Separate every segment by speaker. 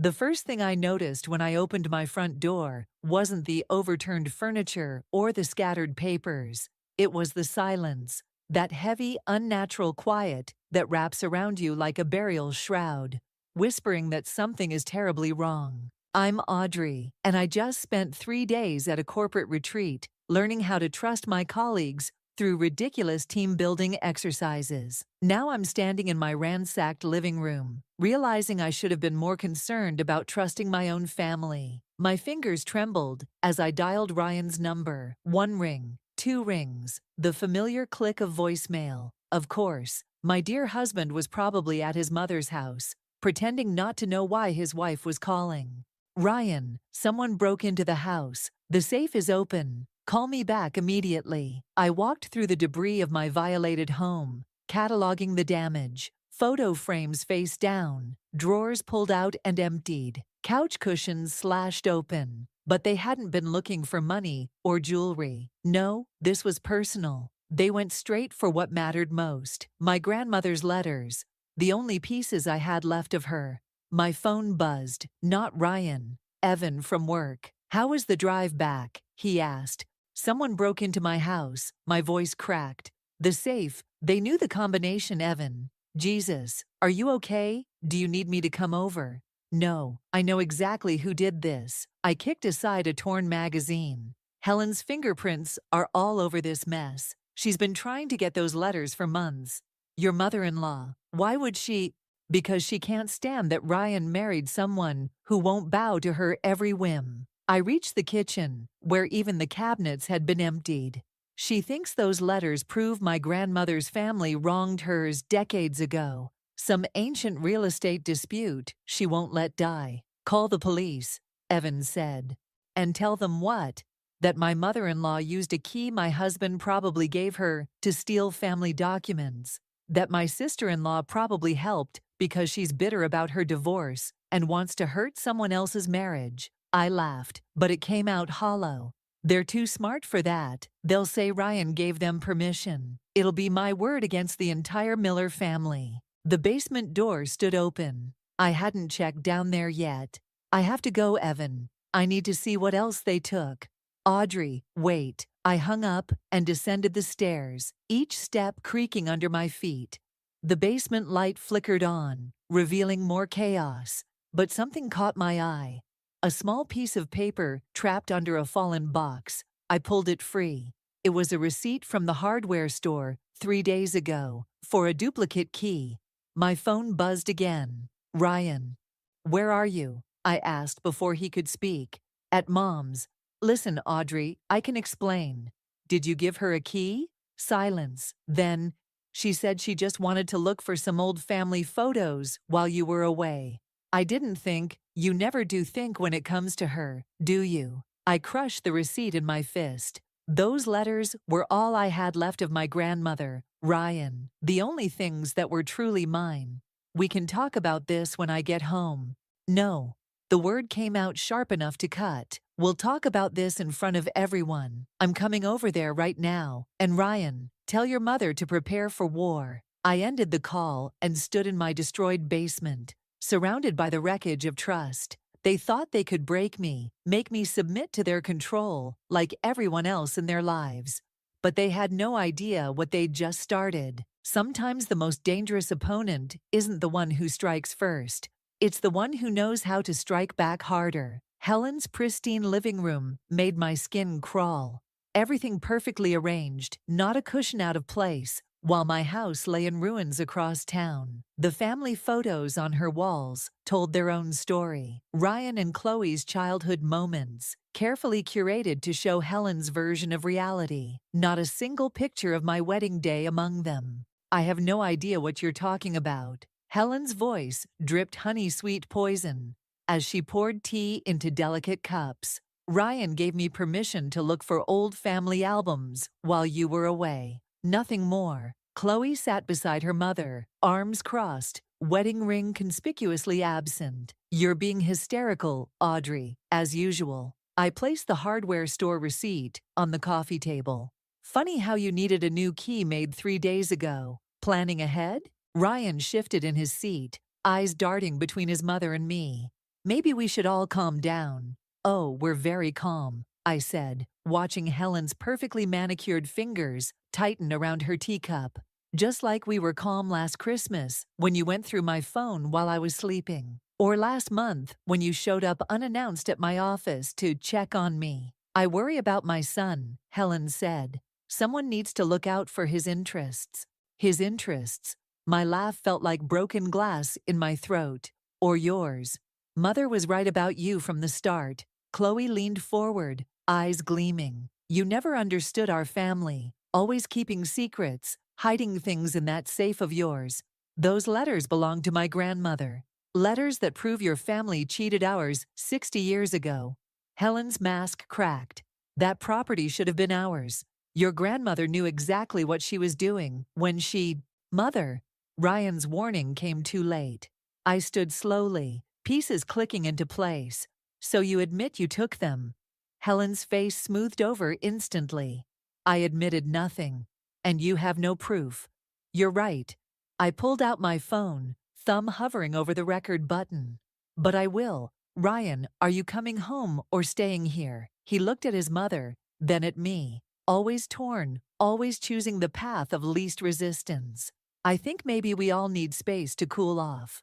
Speaker 1: The first thing I noticed when I opened my front door wasn't the overturned furniture or the scattered papers. It was the silence, that heavy, unnatural quiet that wraps around you like a burial shroud, whispering that something is terribly wrong. I'm Audrey, and I just spent 3 days at a corporate retreat learning how to trust my colleagues through ridiculous team-building exercises. Now I'm standing in my ransacked living room, realizing I should have been more concerned about trusting my own family. My fingers trembled as I dialed Ryan's number. 1 ring, 2 rings, the familiar click of voicemail. Of course, my dear husband was probably at his mother's house, pretending not to know why his wife was calling. Ryan, someone broke into the house. The safe is open. Call me back immediately. I walked through the debris of my violated home, cataloging the damage. Photo frames face down, drawers pulled out and emptied, couch cushions slashed open. But they hadn't been looking for money or jewelry. No, this was personal. They went straight for what mattered most. My grandmother's letters, the only pieces I had left of her. My phone buzzed. Not Ryan. Evan from work. "How was the drive back?" he asked. "Someone broke into my house." My voice cracked. "The safe, they knew the combination, Evan." "Jesus, are you okay? Do you need me to come over?" "No, I know exactly who did this." I kicked aside a torn magazine. "Helen's fingerprints are all over this mess. She's been trying to get those letters for months." "Your mother-in-law, why would she?" "Because she can't stand that Ryan married someone who won't bow to her every whim." I reached the kitchen, where even the cabinets had been emptied. "She thinks those letters prove my grandmother's family wronged hers decades ago. Some ancient real estate dispute she won't let die." "Call the police," Evan said. "And tell them what?" "That my mother-in-law used a key my husband probably gave her to steal family documents. That my sister-in-law probably helped because she's bitter about her divorce and wants to hurt someone else's marriage." I laughed, but it came out hollow. "They're too smart for that. They'll say Ryan gave them permission. It'll be my word against the entire Miller family." The basement door stood open. I hadn't checked down there yet. "I have to go, Evan. I need to see what else they took." "Audrey, wait." I hung up and descended the stairs, each step creaking under my feet. The basement light flickered on, revealing more chaos. But something caught my eye. A small piece of paper trapped under a fallen box. I pulled it free. It was a receipt from the hardware store 3 days ago for a duplicate key. My phone buzzed again. "Ryan, where are you?" I asked before he could speak. "At Mom's." "Listen, Audrey, I can explain." "Did you give her a key?" Silence. Then, "She said she just wanted to look for some old family photos while you were away." I didn't think. You never do think when it comes to her, do you? I crushed the receipt in my fist. Those letters were all I had left of my grandmother, Ryan, the only things that were truly mine. "We can talk about this when I get home." "No." The word came out sharp enough to cut. "We'll talk about this in front of everyone. I'm coming over there right now. And Ryan, tell your mother to prepare for war." I ended the call and stood in my destroyed basement, surrounded by the wreckage of trust. They thought they could break me, make me submit to their control, like everyone else in their lives. But they had no idea what they'd just started. Sometimes the most dangerous opponent isn't the one who strikes first. It's the one who knows how to strike back harder. Helen's pristine living room made my skin crawl. Everything perfectly arranged, not a cushion out of place, while my house lay in ruins across town. The family photos on her walls told their own story. Ryan and Chloe's childhood moments, carefully curated to show Helen's version of reality. Not a single picture of my wedding day among them. "I have no idea what you're talking about." Helen's voice dripped honey-sweet poison as she poured tea into delicate cups. "Ryan gave me permission to look for old family albums while you were away. Nothing more." Chloe sat beside her mother, arms crossed, wedding ring conspicuously absent. "You're being hysterical, Audrey, as usual." I placed the hardware store receipt on the coffee table. "Funny how you needed a new key made 3 days ago. Planning ahead?" Ryan shifted in his seat, eyes darting between his mother and me. Maybe we should all calm down. Oh, we're very calm, I said, watching Helen's perfectly manicured fingers tighten around her teacup. Just like we were calm last Christmas when you went through my phone while I was sleeping. Or last month when you showed up unannounced at my office to check on me. I worry about my son, Helen said. Someone needs to look out for his interests. His interests. My laugh felt like broken glass in my throat. Or yours. Mother was right about you from the start. Chloe leaned forward, eyes gleaming. You never understood our family, always keeping secrets, hiding things in that safe of yours. Those letters belonged to my grandmother. Letters that prove your family cheated ours 60 years ago. Helen's mask cracked. That property should have been ours. Your grandmother knew exactly what she was doing when she... Mother! Ryan's warning came too late. I stood slowly, pieces clicking into place. So you admit you took them? Helen's face smoothed over instantly. I admitted nothing. And you have no proof. You're right. I pulled out my phone, thumb hovering over the record button. But I will. Ryan, are you coming home or staying here? He looked at his mother, then at me. Always torn, always choosing the path of least resistance. I think maybe we all need space to cool off.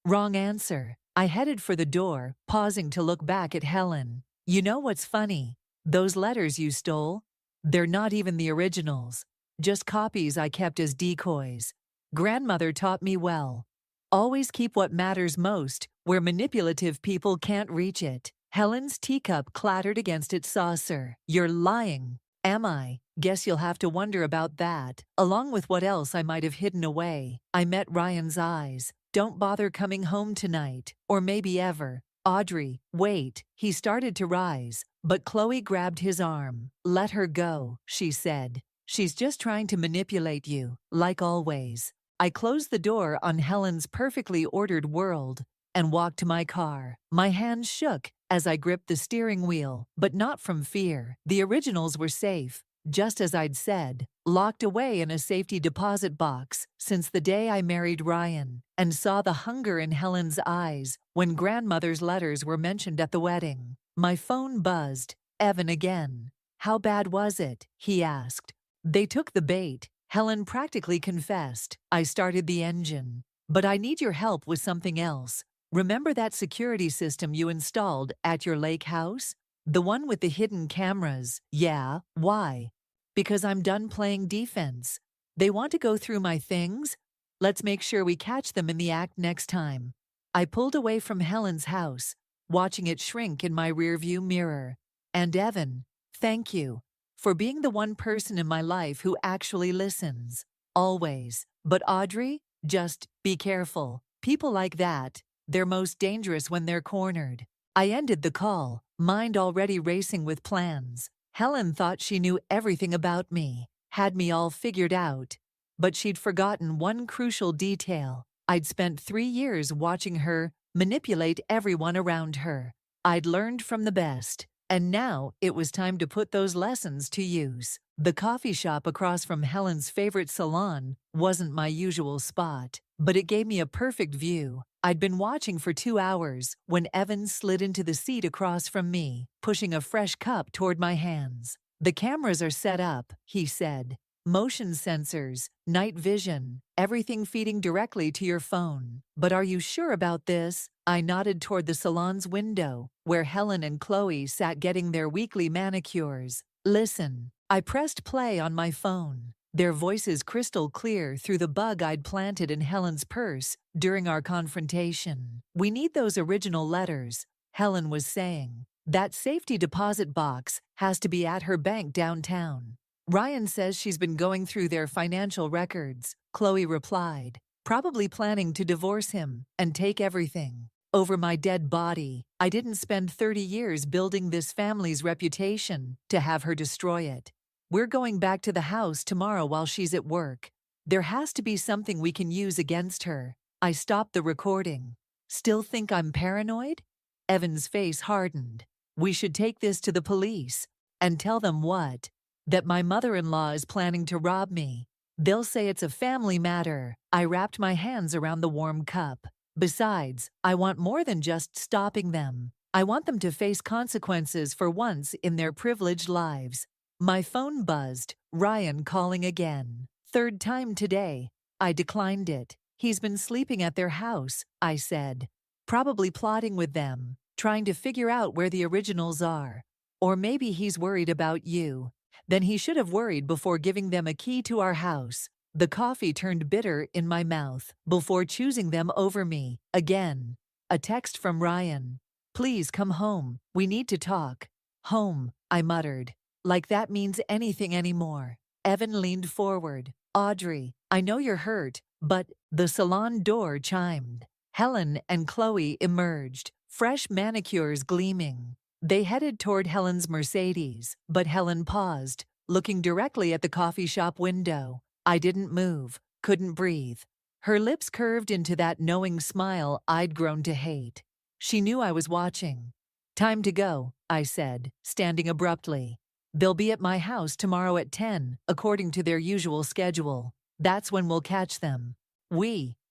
Speaker 1: Wrong answer. I headed for the door, pausing to look back at Helen. You know what's funny? Those letters you stole? They're not even the originals. Just copies I kept as decoys. Grandmother taught me well. Always keep what matters most, where manipulative people can't reach it. Helen's teacup clattered against its saucer. You're lying. Am I? Guess you'll have to wonder about that, along with what else I might have hidden away. I met Ryan's eyes. Don't bother coming home tonight, or maybe ever. Audrey, wait. He started to rise, but Chloe grabbed his arm. Let her go, she said. She's just trying to manipulate you, like always. I closed the door on Helen's perfectly ordered world and walked to my car. My hands shook as I gripped the steering wheel, but not from fear. The originals were safe, just as I'd said, locked away in a safety deposit box since the day I married Ryan, and saw the hunger in Helen's eyes when grandmother's letters were mentioned at the wedding. My phone buzzed. Evan again. How bad was it? He asked. They took the bait. Helen practically confessed. I started the engine. But I need your help with something else. Remember that security system you installed at your lake house? The one with the hidden cameras. Yeah, why? Because I'm done playing defense. They want to go through my things? Let's make sure we catch them in the act next time. I pulled away from Helen's house, watching it shrink in my rearview mirror. And Evan, thank you for being the one person in my life who actually listens. Always. But Audrey, just be careful. People like that, they're most dangerous when they're cornered. I ended the call, mind already racing with plans. Helen thought she knew everything about me, had me all figured out. But she'd forgotten one crucial detail. I'd spent 3 years watching her manipulate everyone around her. I'd learned from the best. And now it was time to put those lessons to use. The coffee shop across from Helen's favorite salon wasn't my usual spot, but it gave me a perfect view. I'd been watching for 2 hours when Evan slid into the seat across from me, pushing a fresh cup toward my hands. The cameras are set up, he said. Motion sensors, night vision, everything feeding directly to your phone. But are you sure about this? I nodded toward the salon's window, where Helen and Chloe sat getting their weekly manicures. Listen. I pressed play on my phone, their voices crystal clear through the bug I'd planted in Helen's purse during our confrontation. We need those original letters, Helen was saying. That safety deposit box has to be at her bank downtown. Ryan says she's been going through their financial records, Chloe replied, probably planning to divorce him and take everything. Over my dead body, I didn't spend 30 years building this family's reputation to have her destroy it. We're going back to the house tomorrow while she's at work. There has to be something we can use against her. I stopped the recording. Still think I'm paranoid? Evan's face hardened. We should take this to the police. And tell them what? That my mother-in-law is planning to rob me. They'll say it's a family matter. I wrapped my hands around the warm cup. Besides, I want more than just stopping them. I want them to face consequences for once in their privileged lives. My phone buzzed. Ryan calling again. Third time today. I declined it. He's been sleeping at their house, I said. Probably plotting with them, trying to figure out where the originals are. Or maybe he's worried about you. Then he should have worried before giving them a key to our house. The coffee turned bitter in my mouth before choosing them over me. Again. A text from Ryan. Please come home. We need to talk. Home, I muttered. Like that means anything anymore. Evan leaned forward. Audrey, I know you're hurt, but the salon door chimed. Helen and Chloe emerged, fresh manicures gleaming. They headed toward Helen's Mercedes, but Helen paused, looking directly at the coffee shop window. I didn't move, couldn't breathe. Her lips curved into that knowing smile I'd grown to hate. She knew I was watching. Time to go, I said, standing abruptly. They'll be at my house tomorrow at 10, according to their usual schedule. That's when we'll catch them.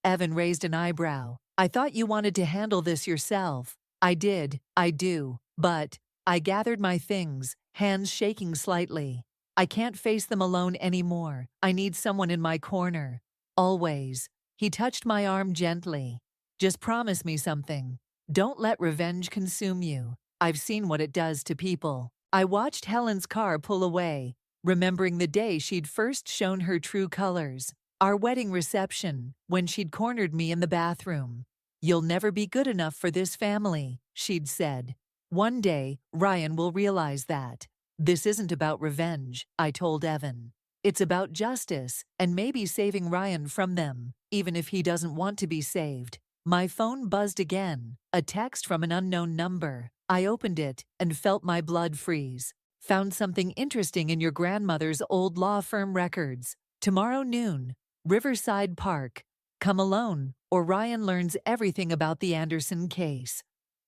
Speaker 1: Evan raised an eyebrow. I thought you wanted to handle this yourself. I do, but I gathered my things, hands shaking slightly. I can't face them alone anymore. I need someone in my corner. Always. He touched my arm gently. Just promise me something. Don't let revenge consume you. I've seen what it does to people. I watched Helen's car pull away, remembering the day she'd first shown her true colors. Our wedding reception, when she'd cornered me in the bathroom. You'll never be good enough for this family, she'd said. One day, Ryan will realize that. This isn't about revenge, I told Evan. It's about justice, and maybe saving Ryan from them, even if he doesn't want to be saved. My phone buzzed again, a text from an unknown number. I opened it and felt my blood freeze. Found something interesting in your grandmother's old law firm records. Tomorrow noon, Riverside Park. Come alone, or Ryan learns everything about the Anderson case.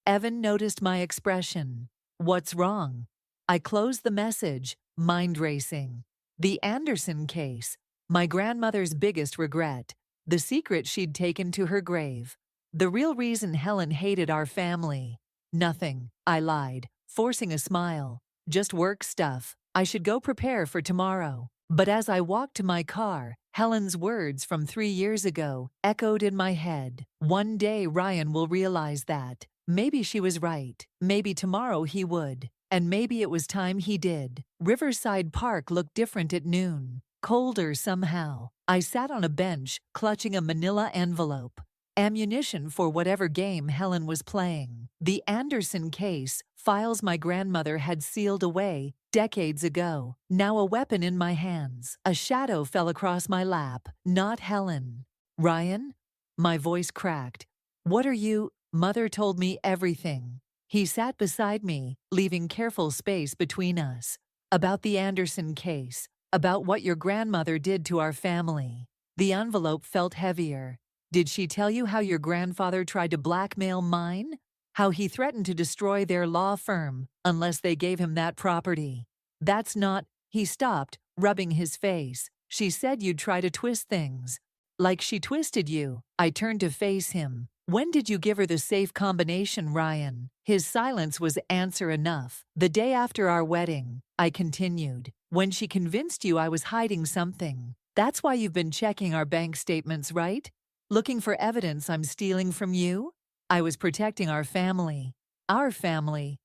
Speaker 1: Evan noticed my expression. What's wrong? I closed the message, mind racing. The Anderson case, my grandmother's biggest regret, the secret she'd taken to her grave. The real reason Helen hated our family. Nothing, I lied, forcing a smile. Just work stuff. I should go prepare for tomorrow. But as I walked to my car, Helen's words from 3 years ago echoed in my head. One day Ryan will realize that. Maybe she was right. Maybe tomorrow he would. And maybe it was time he did. Riverside Park looked different at noon. Colder somehow. I sat on a bench, clutching a manila envelope. Ammunition for whatever game Helen was playing. The Anderson case, files my grandmother had sealed away decades ago. Now a weapon in my hands. A shadow fell across my lap. Not Helen. Ryan? My voice cracked. What are you? Mother told me everything. He sat beside me, leaving careful space between us. About the Anderson case. About what your grandmother did to our family. The envelope felt heavier. Did she tell you how your grandfather tried to blackmail mine? How he threatened to destroy their law firm unless they gave him that property? That's not... He stopped, rubbing his face. She said you'd try to twist things. Like she twisted you. I turned to face him. When did you give her the safe combination, Ryan? His silence was answer enough. The day after our wedding, I continued. When she convinced you I was hiding something. That's why you've been checking our bank statements, right? Looking for evidence I'm stealing from you? I was protecting our family. Our family.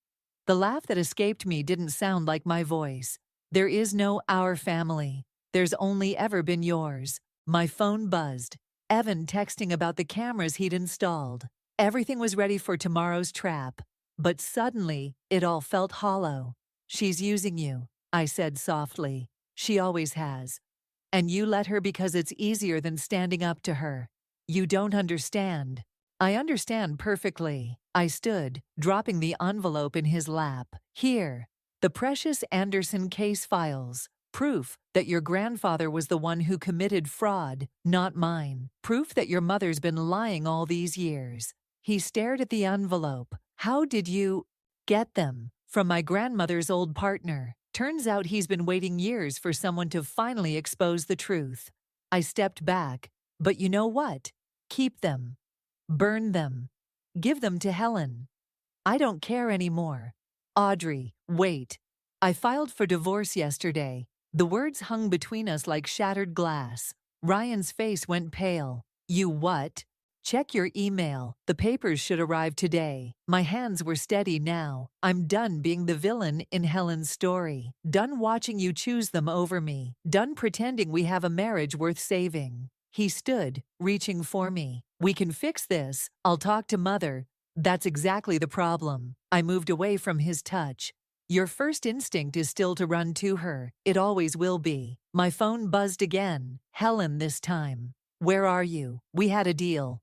Speaker 1: The laugh that escaped me didn't sound like my voice. There is no our family. There's only ever been yours. My phone buzzed. Evan texting about the cameras he'd installed. Everything was ready for tomorrow's trap. But suddenly, it all felt hollow. She's using you, I said softly. She always has. And you let her because it's easier than standing up to her. You don't understand. I understand perfectly. I stood, dropping the envelope in his lap. Here, the precious Anderson case files. Proof that your grandfather was the one who committed fraud, not mine. Proof that your mother's been lying all these years. He stared at the envelope. How did you get them? From my grandmother's old partner. Turns out he's been waiting years for someone to finally expose the truth. I stepped back. But you know what? Keep them. Burn them. Give them to Helen. I don't care anymore. Audrey, wait. I filed for divorce yesterday. The words hung between us like shattered glass. Ryan's face went pale. You what? Check your email. The papers should arrive today. My hands were steady now. I'm done being the villain in Helen's story. Done watching you choose them over me. Done pretending we have a marriage worth saving. He stood, reaching for me. We can fix this. I'll talk to Mother. That's exactly the problem. I moved away from his touch. Your first instinct is still to run to her. It always will be. My phone buzzed again. Helen this time. Where are you? We had a deal.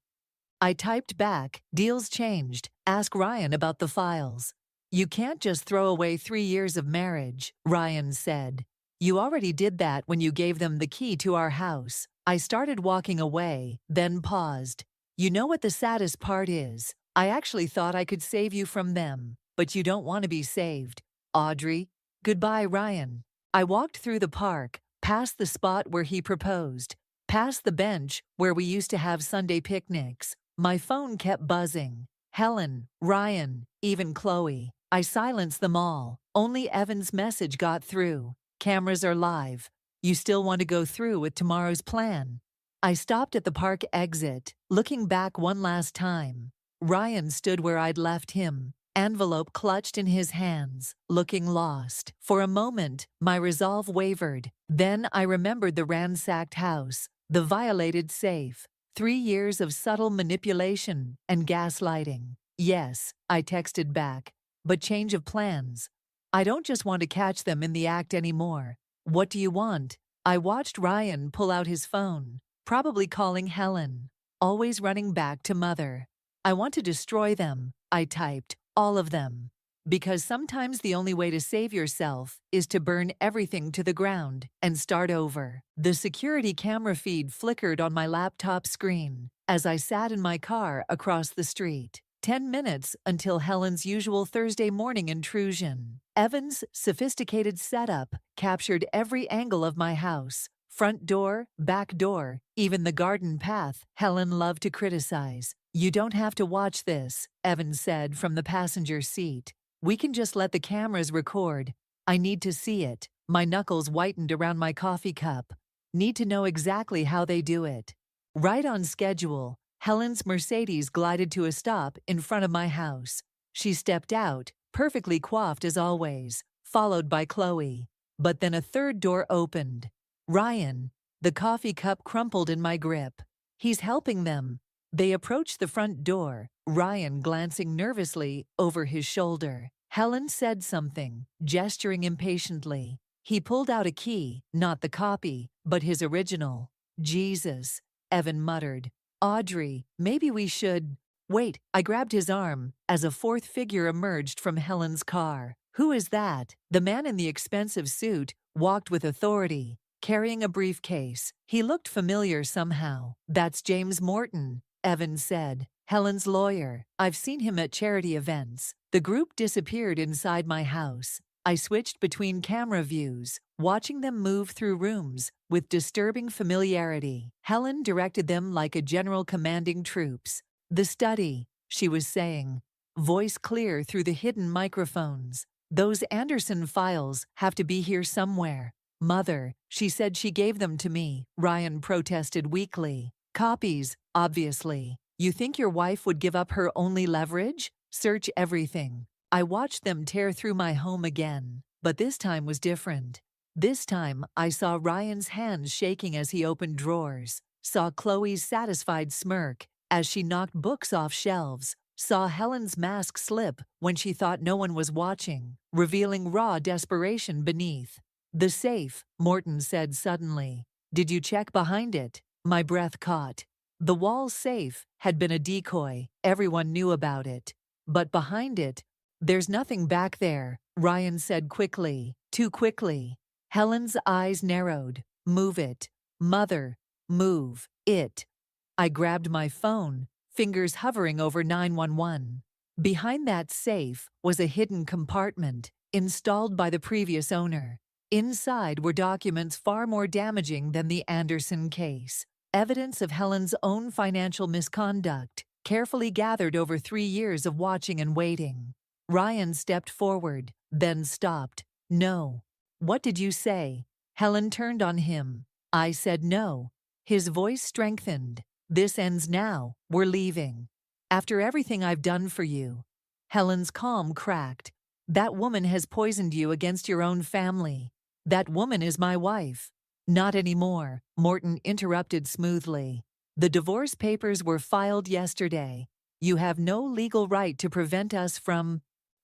Speaker 1: I typed back, deals changed. Ask Ryan about the files. You can't just throw away 3 years of marriage, Ryan said. You already did that when you gave them the key to our house. I started walking away, then paused. You know what the saddest part is? I actually thought I could save you from them, but you don't want to be saved. Audrey. Goodbye, Ryan. I walked through the park, past the spot where he proposed, past the bench where we used to have Sunday picnics. My phone kept buzzing. Helen, Ryan, even Chloe. I silenced them all. Only Evan's message got through. Cameras are live. You still want to go through with tomorrow's plan? I stopped at the park exit, looking back one last time. Ryan stood where I'd left him, envelope clutched in his hands, looking lost. For a moment, my resolve wavered. Then I remembered the ransacked house, the violated safe, 3 years of subtle manipulation and gaslighting. Yes, I texted back, but change of plans. I don't just want to catch them in the act anymore. What do you want? I watched Ryan pull out his phone, probably calling Helen, always running back to Mother. I want to destroy them, I typed, all of them. Because sometimes the only way to save yourself is to burn everything to the ground and start over. The security camera feed flickered on my laptop screen as I sat in my car across the street. 10 minutes until Helen's usual Thursday morning intrusion. Evan's sophisticated setup captured every angle of my house. Front door, back door, even the garden path Helen loved to criticize. You don't have to watch this, Evan said from the passenger seat. We can just let the cameras record. I need to see it. My knuckles whitened around my coffee cup. Need to know exactly how they do it. Right on schedule, Helen's Mercedes glided to a stop in front of my house. She stepped out, perfectly coiffed as always, followed by Chloe. But then a third door opened. Ryan. The coffee cup crumpled in my grip. He's helping them. They approached the front door, Ryan glancing nervously over his shoulder. Helen said something, gesturing impatiently. He pulled out a key, not the copy, but his original. Jesus, Evan muttered. Audrey, maybe we should… Wait, I grabbed his arm as a fourth figure emerged from Helen's car. Who is that? The man in the expensive suit walked with authority, carrying a briefcase. He looked familiar somehow. That's James Morton, Evan said. Helen's lawyer. I've seen him at charity events. The group disappeared inside my house. I switched between camera views, watching them move through rooms with disturbing familiarity. Helen directed them like a general commanding troops. The study, she was saying, voice clear through the hidden microphones. Those Anderson files have to be here somewhere. Mother, she said she gave them to me, Ryan protested weakly. Copies, obviously. You think your wife would give up her only leverage? Search everything. I watched them tear through my home again, but this time was different. This time, I saw Ryan's hands shaking as he opened drawers, saw Chloe's satisfied smirk as she knocked books off shelves, saw Helen's mask slip when she thought no one was watching, revealing raw desperation beneath. The safe, Morton said suddenly. Did you check behind it? My breath caught. The wall safe had been a decoy. Everyone knew about it. But behind it, there's nothing back there, Ryan said quickly, too quickly. Helen's eyes narrowed. Move it. Mother, move it. I grabbed my phone, fingers hovering over 911. Behind that safe was a hidden compartment, installed by the previous owner. Inside were documents far more damaging than the Anderson case. Evidence of Helen's own financial misconduct, carefully gathered over 3 years of watching and waiting. Ryan stepped forward, then stopped. No. What did you say? Helen turned on him. I said no. His voice strengthened. This ends now. We're leaving. After everything I've done for you. Helen's calm cracked. That woman has poisoned you against your own family. That woman is my wife. Not anymore, Morton interrupted smoothly. The divorce papers were filed yesterday. You have no legal right to prevent us from…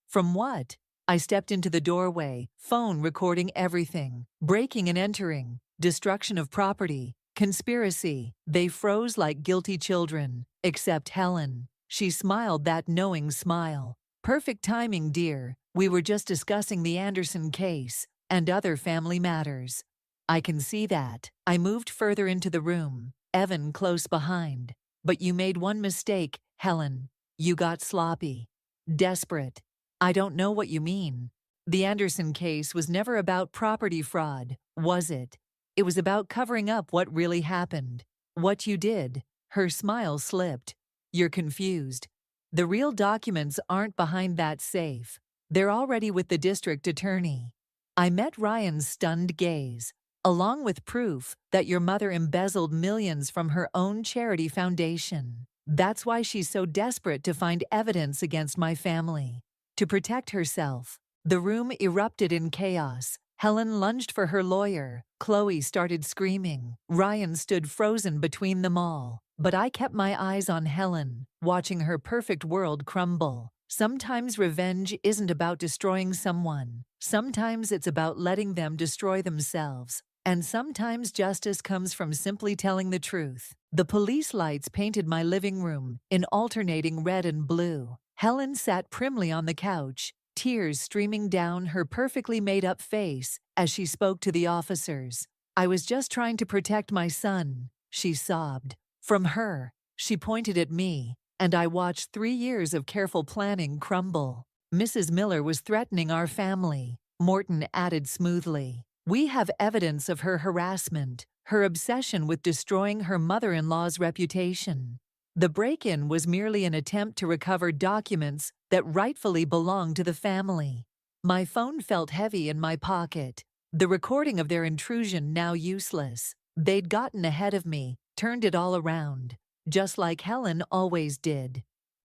Speaker 1: From what? I stepped into the doorway, phone recording everything, breaking and entering, destruction of property, conspiracy. They froze like guilty children, except Helen. She smiled that knowing smile. Perfect timing, dear. We were just discussing the Anderson case and other family matters. I can see that. I moved further into the room, Evan close behind. But you made one mistake, Helen. You got sloppy. Desperate. I don't know what you mean. The Anderson case was never about property fraud, was it? It was about covering up what really happened. What you did. Her smile slipped. You're confused. The real documents aren't behind that safe. They're already with the district attorney. I met Ryan's stunned gaze, along with proof that your mother embezzled millions from her own charity foundation. That's why she's so desperate to find evidence against my family. To protect herself. The room erupted in chaos. Helen lunged for her lawyer. Chloe started screaming. Ryan stood frozen between them all. But I kept my eyes on Helen, watching her perfect world crumble. Sometimes revenge isn't about destroying someone. Sometimes it's about letting them destroy themselves. And sometimes justice comes from simply telling the truth. The police lights painted my living room in alternating red and blue. Helen sat primly on the couch, tears streaming down her perfectly made-up face as she spoke to the officers. I was just trying to protect my son, she sobbed. From her, she pointed at me, and I watched 3 years of careful planning crumble. Mrs. Miller was threatening our family, Morton added smoothly. We have evidence of her harassment, her obsession with destroying her mother-in-law's reputation. The break-in was merely an attempt to recover documents that rightfully belonged to the family. My phone felt heavy in my pocket, the recording of their intrusion now useless. They'd gotten ahead of me, turned it all around, just like Helen always did.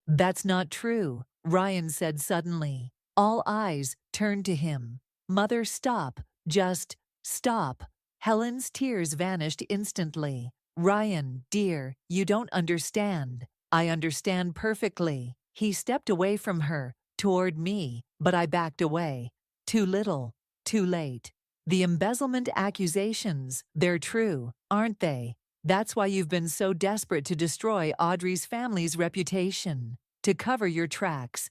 Speaker 1: That's not true, Ryan said suddenly. All eyes turned to him. Mother, stop. Just stop. Helen's tears vanished instantly. Ryan, dear, you don't understand. I understand perfectly. He stepped away from her, toward me, but I backed away. Too little, too late. The embezzlement accusations, they're true, aren't they? That's why you've been so desperate to destroy Audrey's family's reputation, to cover your tracks.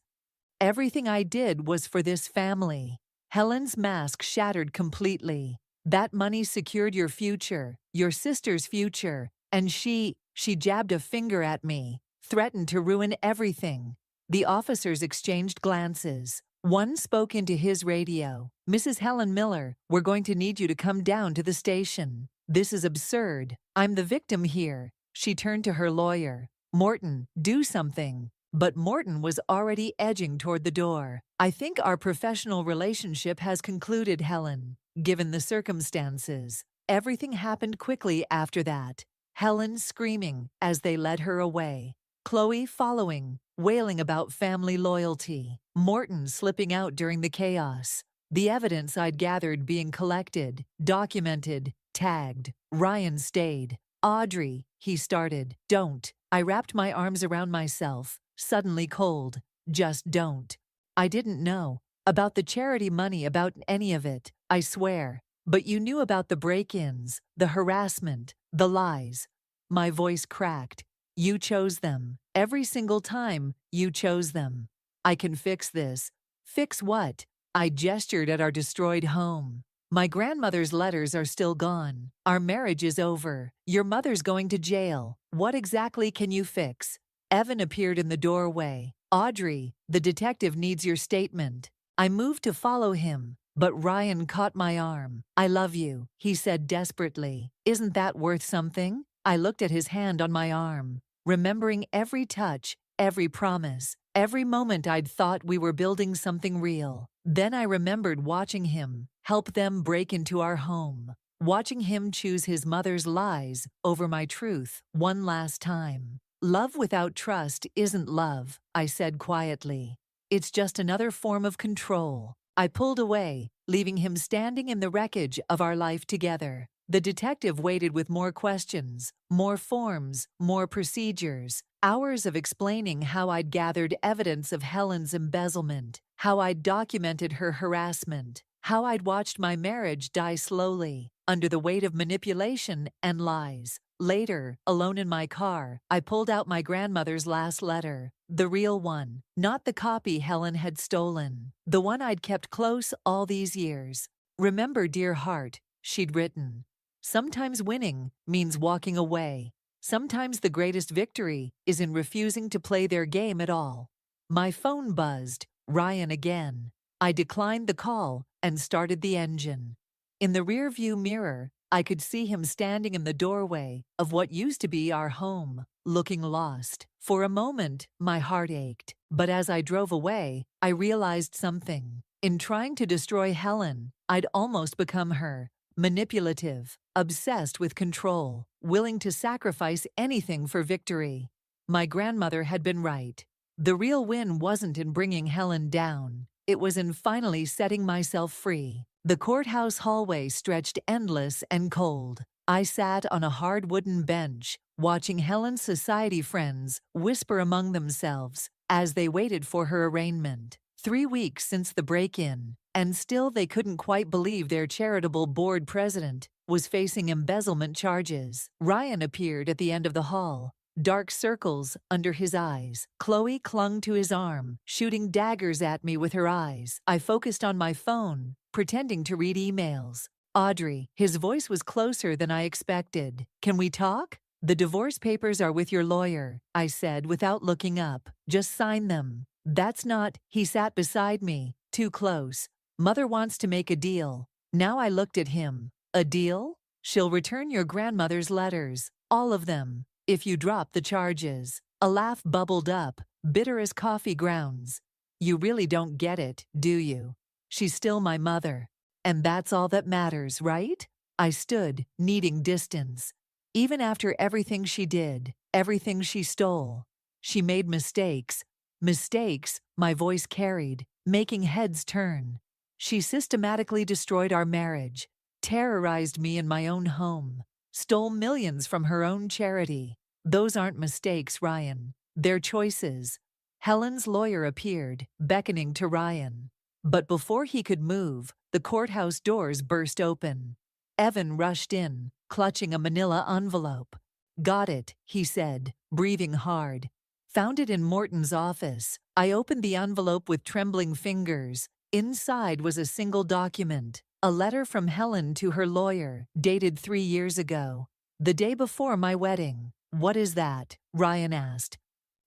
Speaker 1: Everything I did was for this family. Helen's mask shattered completely. That money secured your future, your sister's future, and she jabbed a finger at me, threatened to ruin everything. The officers exchanged glances. One spoke into his radio. Mrs. Helen Miller, we're going to need you to come down to the station. This is absurd. I'm the victim here. She turned to her lawyer. Morton, do something. But Morton was already edging toward the door. I think our professional relationship has concluded, Helen. Given the circumstances, everything happened quickly after that. Helen screaming as they led her away. Chloe following, wailing about family loyalty. Morton slipping out during the chaos. The evidence I'd gathered being collected, documented, tagged. Ryan stayed. Audrey, he started. Don't. I wrapped my arms around myself, suddenly cold. Just don't. I didn't know about the charity money, about any of it, I swear. But you knew about the break-ins, the harassment, the lies. My voice cracked. You chose them. Every single time, you chose them. I can fix this. Fix what? I gestured at our destroyed home. My grandmother's letters are still gone. Our marriage is over. Your mother's going to jail. What exactly can you fix? Evan appeared in the doorway. Audrey, the detective needs your statement. I moved to follow him, but Ryan caught my arm. I love you, he said desperately. Isn't that worth something? I looked at his hand on my arm. remembering every touch, every promise, every moment I'd thought we were building something real. Then I remembered watching him help them break into our home, watching him choose his mother's lies over my truth one last time. Love without trust isn't love, I said quietly. It's just another form of control. I pulled away, leaving him standing in the wreckage of our life together. The detective waited with more questions, more forms, more procedures, hours of explaining how I'd gathered evidence of Helen's embezzlement, how I'd documented her harassment, how I'd watched my marriage die slowly, under the weight of manipulation and lies. Later, alone in my car, I pulled out my grandmother's last letter, the real one, not the copy Helen had stolen, the one I'd kept close all these years. "Remember, dear heart," she'd written. "Sometimes winning means walking away. Sometimes the greatest victory is in refusing to play their game at all." My phone buzzed. Ryan again. I declined the call and started the engine. In the rearview mirror, I could see him standing in the doorway of what used to be our home, looking lost. For a moment, my heart ached. But as I drove away, I realized something. In trying to destroy Helen, I'd almost become her. Manipulative, obsessed with control, willing to sacrifice anything for victory. My grandmother had been right. The real win wasn't in bringing Helen down. It was in finally setting myself free. The courthouse hallway stretched endless and cold. I sat on a hard wooden bench, watching Helen's society friends whisper among themselves as they waited for her arraignment. 3 weeks since the break-in, and still they couldn't quite believe their charitable board president was facing embezzlement charges. Ryan appeared at the end of the hall, dark circles under his eyes. Chloe clung to his arm, shooting daggers at me with her eyes. I focused on my phone, pretending to read emails. "Audrey," his voice was closer than I expected. "Can we talk?" "The divorce papers are with your lawyer," I said without looking up. "Just sign them." "That's not," he sat beside me, too close. "Mother wants to make a deal." Now I looked at him. "A deal?" "She'll return your grandmother's letters, all of them, if you drop the charges." A laugh bubbled up, bitter as coffee grounds. "You really don't get it, do you? She's still my mother. And that's all that matters, right?" I stood, needing distance. Even after everything she did, everything she stole, she made mistakes. Mistakes, my voice carried, making heads turn. She systematically destroyed our marriage, terrorized me in my own home, stole millions from her own charity. Those aren't mistakes, Ryan. They're choices. Helen's lawyer appeared, beckoning to Ryan. But before he could move, the courthouse doors burst open. Evan rushed in, clutching a manila envelope. "Got it," he said, breathing hard. "Found it in Morton's office." I opened the envelope with trembling fingers. Inside was a single document, a letter from Helen to her lawyer, dated 3 years ago, the day before my wedding. "What is that?" Ryan asked.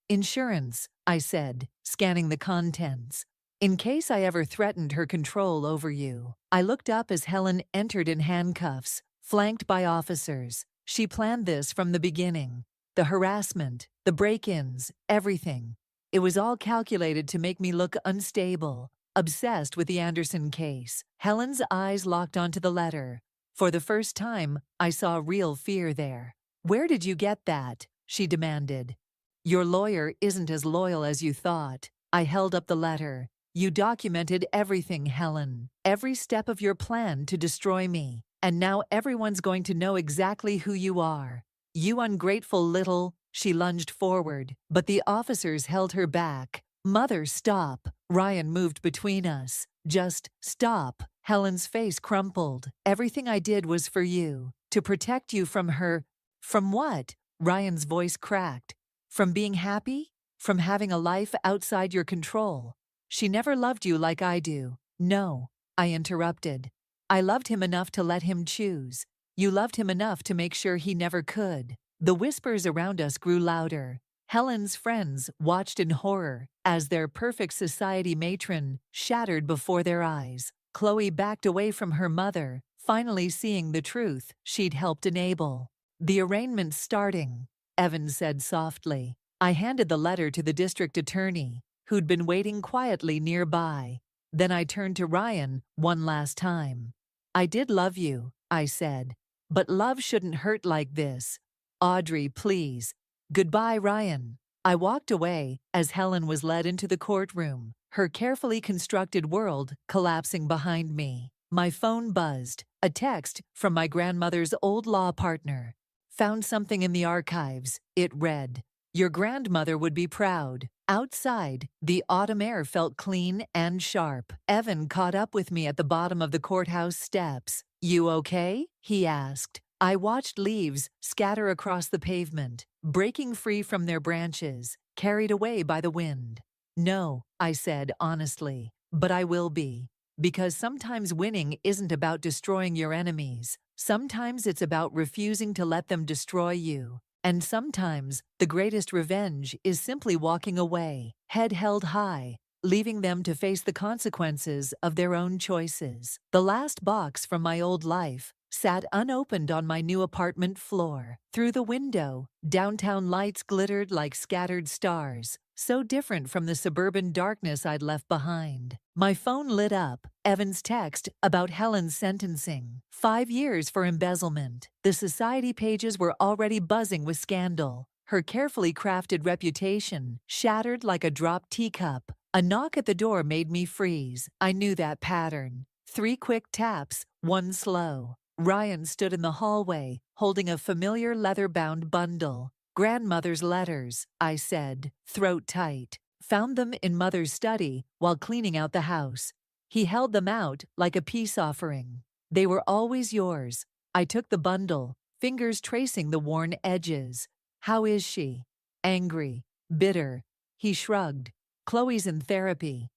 Speaker 1: "Insurance," I said, scanning the contents. "In case I ever threatened her control over you." I looked up as Helen entered in handcuffs, flanked by officers. She planned this from the beginning. The harassment, the break-ins, everything. It was all calculated to make me look unstable, obsessed with the Anderson case. Helen's eyes locked onto the letter. For the first time, I saw real fear there. "Where did you get that?" she demanded. "Your lawyer isn't as loyal as you thought." I held up the letter. "You documented everything, Helen. Every step of your plan to destroy me. And now everyone's going to know exactly who you are. You ungrateful little—" She lunged forward, but the officers held her back. "Mother, stop." Ryan moved between us. "Just stop." Helen's face crumpled. "Everything I did was for you, to protect you from her." "From what?" Ryan's voice cracked. "From being happy? From having a life outside your control. She never loved you like I do." "No," I interrupted. "I loved him enough to let him choose. You loved him enough to make sure he never could." The whispers around us grew louder. Helen's friends watched in horror as their perfect society matron shattered before their eyes. Chloe backed away from her mother, finally seeing the truth she'd helped enable. The arraignment starting. Evan said softly. I handed the letter to the district attorney, who'd been waiting quietly nearby. Then I turned to Ryan one last time. I did love you, I said. But love shouldn't hurt like this. Audrey, please. Goodbye, Ryan. I walked away as Helen was led into the courtroom, her carefully constructed world collapsing behind me. My phone buzzed. A text from my grandmother's old law partner. Found something in the archives. It read, "Your grandmother would be proud." Outside, the autumn air felt clean and sharp. Evan caught up with me at the bottom of the courthouse steps. "You okay?" he asked. I watched leaves scatter across the pavement, breaking free from their branches, carried away by the wind. "No," I said honestly, "but I will be. Because sometimes winning isn't about destroying your enemies. Sometimes it's about refusing to let them destroy you. And sometimes the greatest revenge is simply walking away, head held high, leaving them to face the consequences of their own choices." The last box from my old life sat unopened on my new apartment floor. Through the window, downtown lights glittered like scattered stars, so different from the suburban darkness I'd left behind. My phone lit up, Evan's text about Helen's sentencing. 5 years for embezzlement. The society pages were already buzzing with scandal. Her carefully crafted reputation shattered like a dropped teacup. A knock at the door made me freeze. I knew that pattern. 3 quick taps, 1 slow. Ryan stood in the hallway, holding a familiar leather-bound bundle. "Grandmother's letters," I said, throat tight. "Found them in Mother's study while cleaning out the house." He held them out like a peace offering. "They were always yours." I took the bundle, fingers tracing the worn edges. "How is she?" "Angry. Bitter." He shrugged. "Chloe's in therapy.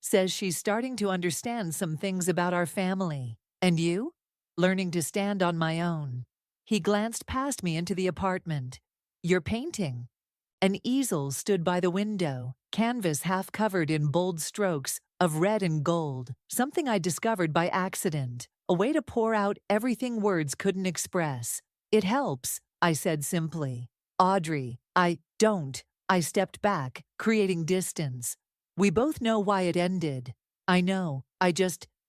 Speaker 1: Says she's starting to understand some things about our family. And you?" "Learning to stand on my own." He glanced past me into the apartment. "You're painting." An easel stood by the window, canvas half covered in bold strokes of red and gold, something I discovered by accident, a way to pour out everything words couldn't express. "It helps," I said simply. "Audrey, I don't." I stepped back, creating distance. "We both know why it ended." "I know,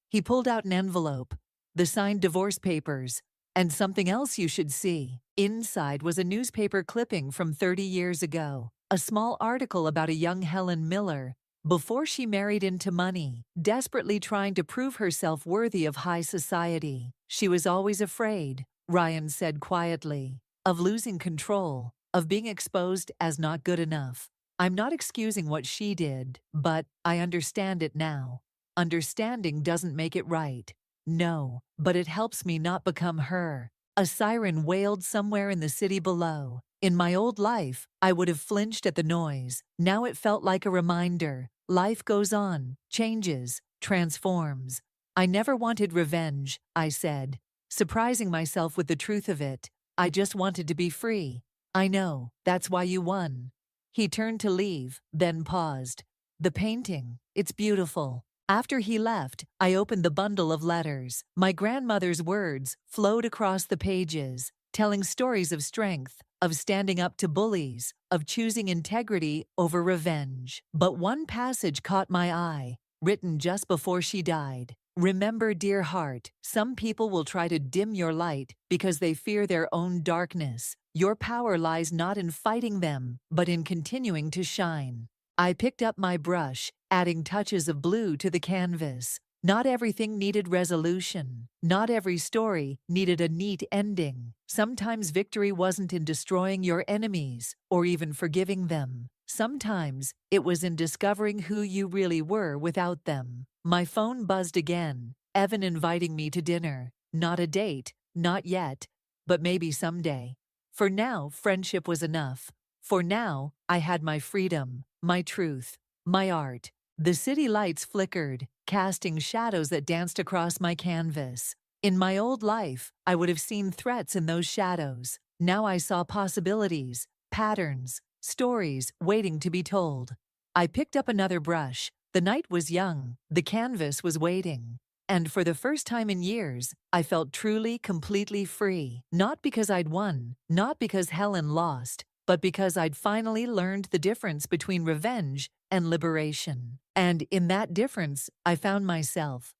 Speaker 1: He pulled out an envelope. "The signed divorce papers. And something else you should see." Inside was a newspaper clipping from 30 years ago. A small article about a young Helen Miller, before she married into money, desperately trying to prove herself worthy of high society. "She was always afraid," Ryan said quietly, "of losing control, of being exposed as not good enough. I'm not excusing what she did, but I understand it now. Understanding doesn't make it right. No, but it helps me not become her." A siren wailed somewhere in the city below. In my old life, I would have flinched at the noise. Now it felt like a reminder. Life goes on, changes, transforms. "I never wanted revenge," I said, surprising myself with the truth of it. "I just wanted to be free." "I know, that's why you won." He turned to leave, then paused. "The painting, it's beautiful." After he left, I opened the bundle of letters. My grandmother's words flowed across the pages, telling stories of strength, of standing up to bullies, of choosing integrity over revenge. But one passage caught my eye, written just before she died. "Remember, dear heart, some people will try to dim your light because they fear their own darkness. Your power lies not in fighting them, but in continuing to shine." I picked up my brush, adding touches of blue to the canvas. Not everything needed resolution. Not every story needed a neat ending. Sometimes victory wasn't in destroying your enemies, or even forgiving them. Sometimes it was in discovering who you really were without them. My phone buzzed again. Evan inviting me to dinner. Not a date, not yet, but maybe someday. For now, friendship was enough. For now, I had my freedom, my truth, my art. The city lights flickered, casting shadows that danced across my canvas. In my old life, I would have seen threats in those shadows. Now I saw possibilities, patterns, stories waiting to be told. I picked up another brush. The night was young, the canvas was waiting. And for the first time in years, I felt truly, completely free. Not because I'd won, not because Helen lost, but because I'd finally learned the difference between revenge and liberation. And in that difference, I found myself.